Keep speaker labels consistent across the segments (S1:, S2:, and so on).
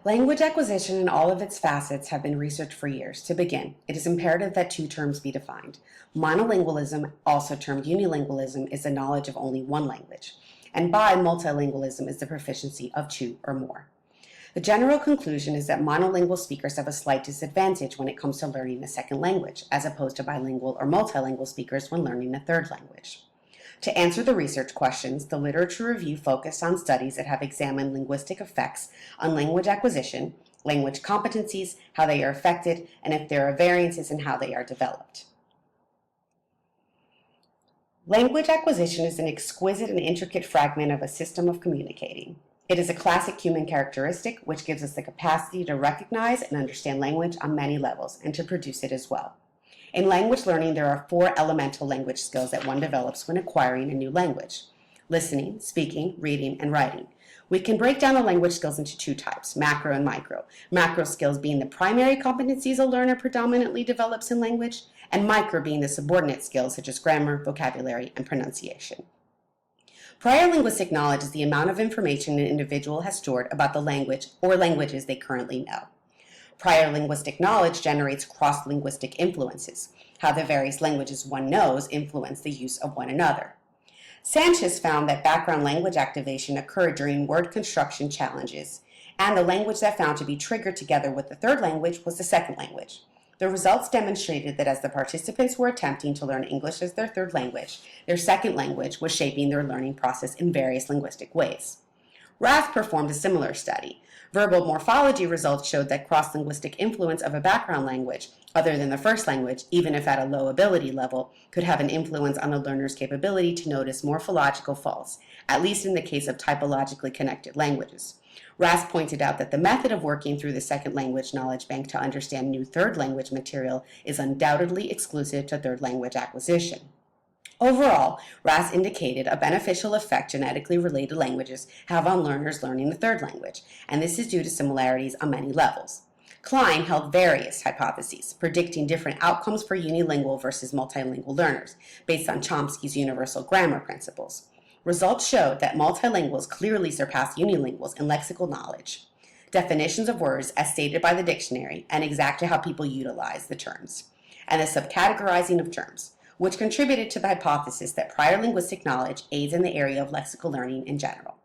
S1: Language acquisition in all of its facets have been researched for years. To begin, it is imperative that two terms be defined. Monolingualism, also termed unilingualism, is the knowledge of only one language, and multilingualism is the proficiency of two or more. The general conclusion is that monolingual speakers have a slight disadvantage when it comes to learning a second language, as opposed to bilingual or multilingual speakers when learning a third language. To answer the research questions, the literature review focused on studies that have examined linguistic effects on language acquisition, language competencies, how they are affected, and if there are variances in how they are developed. Language acquisition is an exquisite and intricate fragment of a system of communicating. It is a classic human characteristic which gives us the capacity to recognize and understand language on many levels and to produce it as well. In language learning, there are four elemental language skills that one develops when acquiring a new language: listening, speaking, reading, and writing. We can break down the language skills into two types, macro and micro. Macro skills being the primary competencies a learner predominantly develops in language, and micro being the subordinate skills such as grammar, vocabulary, and pronunciation. Prior linguistic knowledge is the amount of information an individual has stored about the language or languages they currently know. Prior linguistic knowledge generates cross-linguistic influences, how the various languages one knows influence the use of one another. Sanchez found that background language activation occurred during word construction challenges, and the language that found to be triggered together with the third language was the second language. The results demonstrated that as the participants were attempting to learn English as their third language, their second language was shaping their learning process in various linguistic ways. Rath performed a similar study. Verbal morphology results showed that cross-linguistic influence of a background language, other than the first language, even if at a low ability level, could have an influence on a learner's capability to notice morphological faults, at least in the case of typologically connected languages. Rath pointed out that the method of working through the second language knowledge bank to understand new third language material is undoubtedly exclusive to third language acquisition. Overall, Rath indicated a beneficial effect genetically related languages have on learners learning the third language, and this is due to similarities on many levels. Klein held various hypotheses, predicting different outcomes for unilingual versus multilingual learners, based on Chomsky's universal grammar principles. Results showed that multilinguals clearly surpass unilinguals in lexical knowledge, definitions of words as stated by the dictionary, and exactly how people utilize the terms, and the subcategorizing of terms, which contributed to the hypothesis that prior linguistic knowledge aids in the area of lexical learning in general.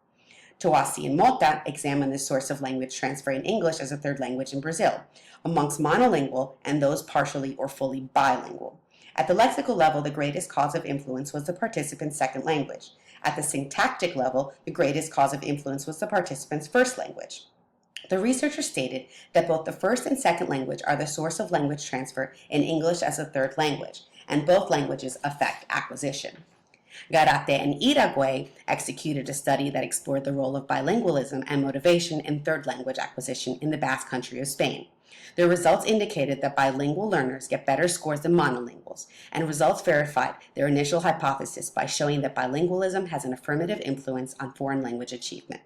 S1: Tawasi and Mota examined the source of language transfer in English as a third language in Brazil, amongst monolingual and those partially or fully bilingual. At the lexical level, the greatest cause of influence was the participant's second language. At the syntactic level, the greatest cause of influence was the participant's first language. The researchers stated that both the first and second language are the source of language transfer in English as a third language, and both languages affect acquisition. Garate and Iraguay executed a study that explored the role of bilingualism and motivation in third language acquisition in the Basque Country of Spain. Their results indicated that bilingual learners get better scores than monolinguals, and results verified their initial hypothesis by showing that bilingualism has an affirmative influence on foreign language achievement.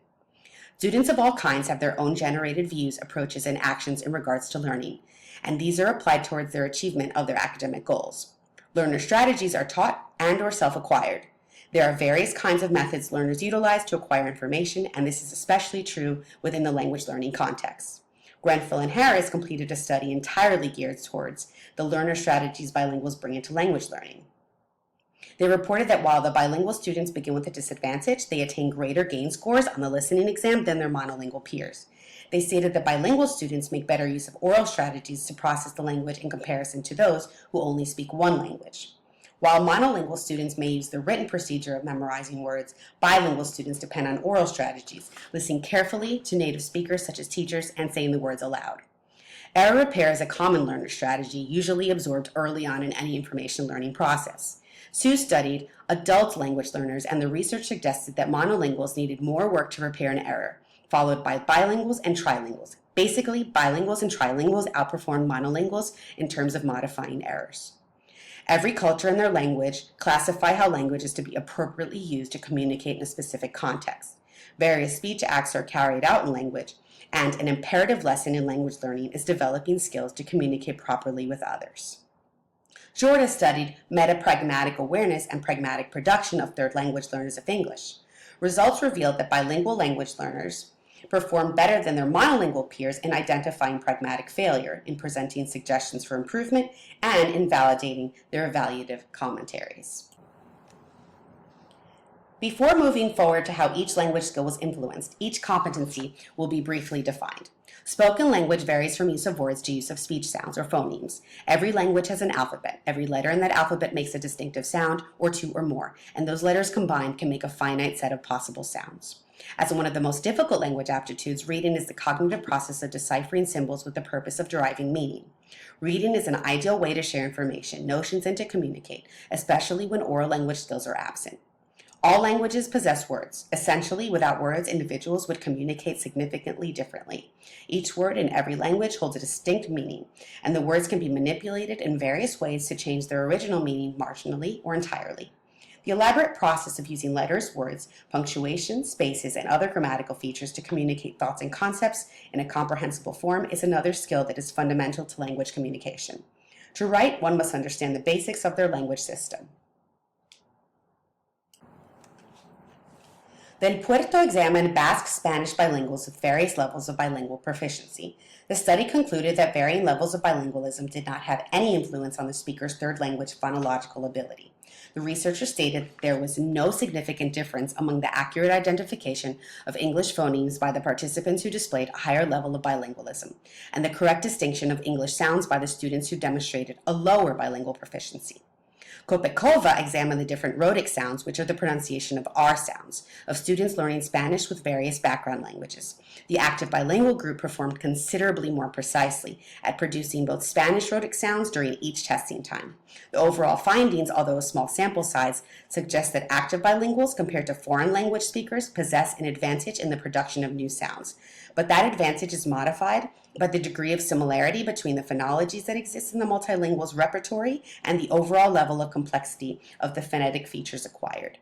S1: Students of all kinds have their own generated views, approaches, and actions in regards to learning, and these are applied towards their achievement of their academic goals. Learner strategies are taught and or self-acquired. There are various kinds of methods learners utilize to acquire information, and this is especially true within the language learning context. Grenfell and Harris completed a study entirely geared towards the learner strategies bilinguals bring into language learning. They reported that while the bilingual students begin with a disadvantage, they attain greater gain scores on the listening exam than their monolingual peers. They stated that bilingual students make better use of oral strategies to process the language in comparison to those who only speak one language. While monolingual students may use the written procedure of memorizing words, bilingual students depend on oral strategies, listening carefully to native speakers such as teachers and saying the words aloud. Error repair is a common learner strategy, usually absorbed early on in any information learning process. Sue studied adult language learners, and the research suggested that monolinguals needed more work to repair an error, followed by bilinguals and trilinguals. Basically, bilinguals and trilinguals outperformed monolinguals in terms of modifying errors. Every culture and their language classify how language is to be appropriately used to communicate in a specific context. Various speech acts are carried out in language, and an imperative lesson in language learning is developing skills to communicate properly with others. Jorda studied metapragmatic awareness and pragmatic production of third language learners of English. Results revealed that bilingual language learners performed better than their monolingual peers in identifying pragmatic failure, in presenting suggestions for improvement, and in validating their evaluative commentaries. Before moving forward to how each language skill was influenced, each competency will be briefly defined. Spoken language varies from use of words to use of speech sounds or phonemes. Every language has an alphabet. Every letter in that alphabet makes a distinctive sound, or two or more, and those letters combined can make a finite set of possible sounds. As one of the most difficult language aptitudes, reading is the cognitive process of deciphering symbols with the purpose of deriving meaning. Reading is an ideal way to share information, notions, and to communicate, especially when oral language skills are absent. All languages possess words. Essentially, without words, individuals would communicate significantly differently. Each word in every language holds a distinct meaning, and the words can be manipulated in various ways to change their original meaning marginally or entirely. The elaborate process of using letters, words, punctuation, spaces, and other grammatical features to communicate thoughts and concepts in a comprehensible form is another skill that is fundamental to language communication. To write, one must understand the basics of their language system. Then Puerto examined Basque Spanish bilinguals with various levels of bilingual proficiency. The study concluded that varying levels of bilingualism did not have any influence on the speaker's third language phonological ability. The researchers stated there was no significant difference among the accurate identification of English phonemes by the participants who displayed a higher level of bilingualism, and the correct distinction of English sounds by the students who demonstrated a lower bilingual proficiency. Kopekova examined the different rhotic sounds, which are the pronunciation of R sounds, of students learning Spanish with various background languages. The active bilingual group performed considerably more precisely at producing both Spanish rhotic sounds during each testing time. The overall findings, although a small sample size, suggest that active bilinguals compared to foreign language speakers possess an advantage in the production of new sounds. But that advantage is modified by the degree of similarity between the phonologies that exist in the multilingual's repertory and the overall level of complexity of the phonetic features acquired.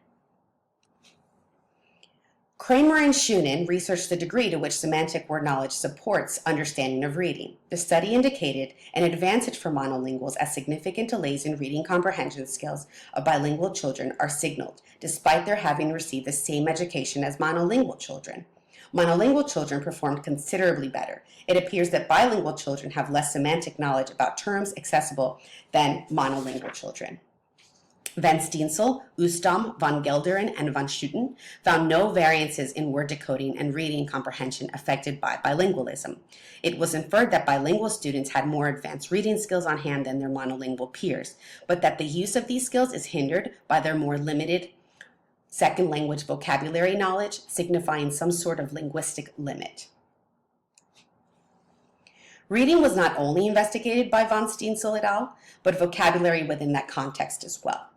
S1: Kramer and Shunin researched the degree to which semantic word knowledge supports understanding of reading. The study indicated an advantage for monolinguals as significant delays in reading comprehension skills of bilingual children are signaled, despite their having received the same education as monolingual children. Monolingual children performed considerably better. It appears that bilingual children have less semantic knowledge about terms accessible than monolingual children. Van Steensel, Oosdam, Van Gelderen, and Van Schuten found no variances in word decoding and reading comprehension affected by bilingualism. It was inferred that bilingual students had more advanced reading skills on hand than their monolingual peers, but that the use of these skills is hindered by their more limited second language vocabulary knowledge, signifying some sort of linguistic limit. Reading was not only investigated by Van Steensel et al., but vocabulary within that context as well.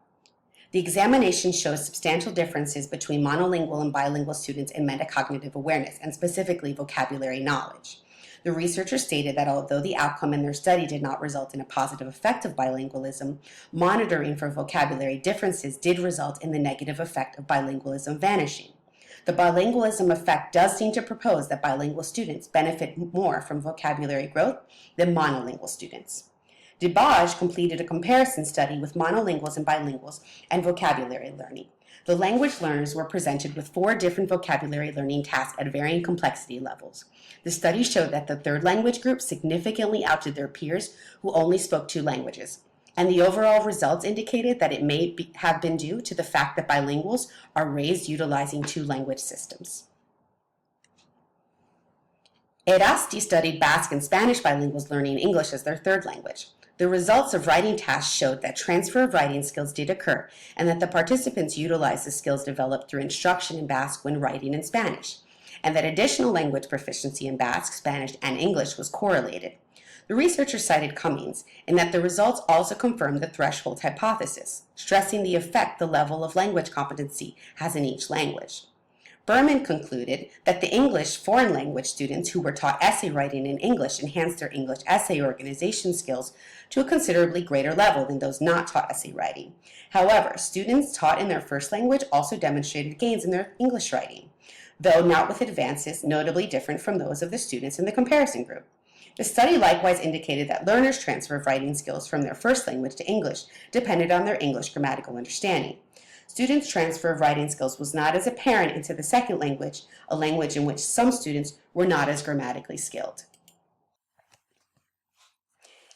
S1: The examination shows substantial differences between monolingual and bilingual students in metacognitive awareness, and specifically vocabulary knowledge. The researchers stated that although the outcome in their study did not result in a positive effect of bilingualism, monitoring for vocabulary differences did result in the negative effect of bilingualism vanishing. The bilingualism effect does seem to propose that bilingual students benefit more from vocabulary growth than monolingual students. Debage completed a comparison study with monolinguals and bilinguals and vocabulary learning. The language learners were presented with 4 different vocabulary learning tasks at varying complexity levels. The study showed that the third language group significantly outdid their peers who only spoke 2 languages, and the overall results indicated that it may have been due to the fact that bilinguals are raised utilizing 2 language systems. Erasti studied Basque and Spanish bilinguals learning English as their third language. The results of writing tasks showed that transfer of writing skills did occur, and that the participants utilized the skills developed through instruction in Basque when writing in Spanish, and that additional language proficiency in Basque, Spanish, and English was correlated. The researchers cited Cummings in that the results also confirmed the threshold hypothesis, stressing the effect the level of language competency has in each language. Berman concluded that the English foreign language students who were taught essay writing in English enhanced their English essay organization skills to a considerably greater level than those not taught essay writing. However, students taught in their first language also demonstrated gains in their English writing, though not with advances notably different from those of the students in the comparison group. The study likewise indicated that learners' transfer of writing skills from their first language to English depended on their English grammatical understanding. students' transfer of writing skills was not as apparent into the second language, a language in which some students were not as grammatically skilled.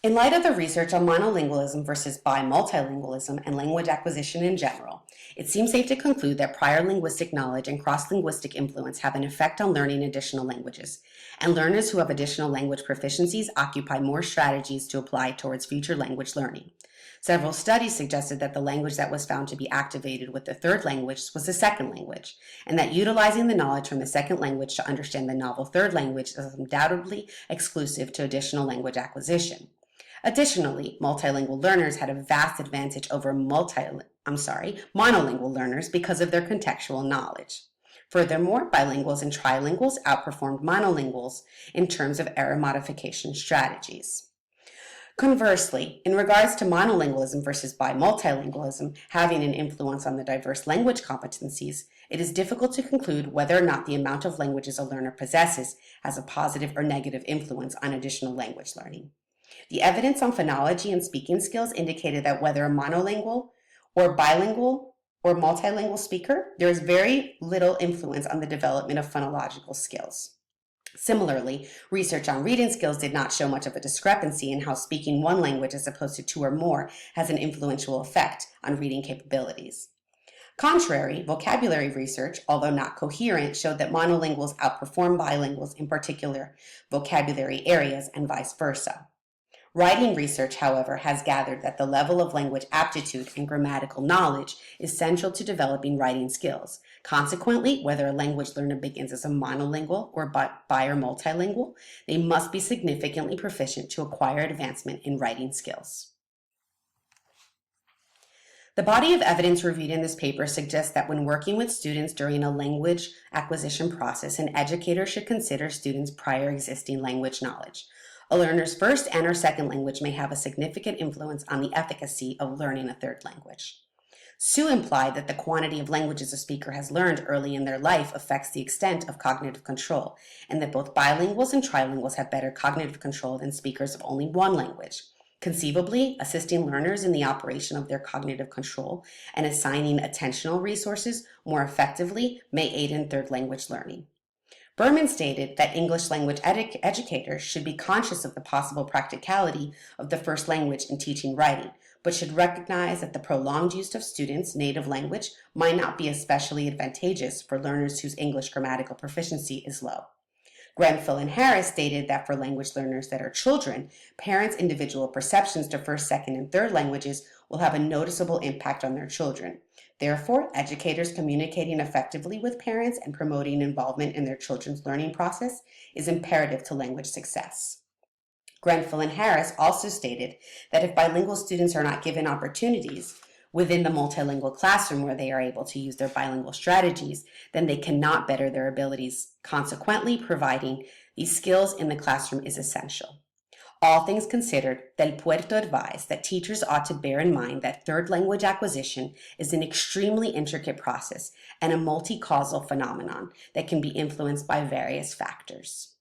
S1: In light of the research on monolingualism versus bi-multilingualism and language acquisition in general, it seems safe to conclude that prior linguistic knowledge and cross-linguistic influence have an effect on learning additional languages, and learners who have additional language proficiencies occupy more strategies to apply towards future language learning. Several studies suggested that the language that was found to be activated with the third language was the second language, and that utilizing the knowledge from the second language to understand the novel third language is undoubtedly exclusive to additional language acquisition. Additionally, multilingual learners had a vast advantage over monolingual learners because of their contextual knowledge. Furthermore, bilinguals and trilinguals outperformed monolinguals in terms of error modification strategies. Conversely, in regards to monolingualism versus bi-multilingualism having an influence on the diverse language competencies, it is difficult to conclude whether or not the amount of languages a learner possesses has a positive or negative influence on additional language learning. The evidence on phonology and speaking skills indicated that whether a monolingual or bilingual or multilingual speaker, there is very little influence on the development of phonological skills. Similarly, research on reading skills did not show much of a discrepancy in how speaking one language as opposed to two or more has an influential effect on reading capabilities. Contrary, vocabulary research, although not coherent, showed that monolinguals outperform bilinguals in particular vocabulary areas and vice versa. Writing research, however, has gathered that the level of language aptitude and grammatical knowledge is central to developing writing skills. Consequently, whether a language learner begins as a monolingual or bi or multilingual, they must be significantly proficient to acquire advancement in writing skills. The body of evidence reviewed in this paper suggests that when working with students during a language acquisition process, an educator should consider students' prior existing language knowledge. A learner's first and or second language may have a significant influence on the efficacy of learning a third language. Sue implied that the quantity of languages a speaker has learned early in their life affects the extent of cognitive control, and that both bilinguals and trilinguals have better cognitive control than speakers of only one language. Conceivably, assisting learners in the operation of their cognitive control and assigning attentional resources more effectively may aid in third language learning. Berman stated that English language educators should be conscious of the possible practicality of the first language in teaching writing, but should recognize that the prolonged use of students' native language might not be especially advantageous for learners whose English grammatical proficiency is low. Grenfell and Harris stated that for language learners that are children, parents' individual perceptions to first, second, and third languages will have a noticeable impact on their children. Therefore, educators communicating effectively with parents and promoting involvement in their children's learning process is imperative to language success. Grenfell and Harris also stated that if bilingual students are not given opportunities within the multilingual classroom where they are able to use their bilingual strategies, then they cannot better their abilities. Consequently, providing these skills in the classroom is essential. All things considered, Del Puerto advised that teachers ought to bear in mind that third language acquisition is an extremely intricate process and a multi-causal phenomenon that can be influenced by various factors.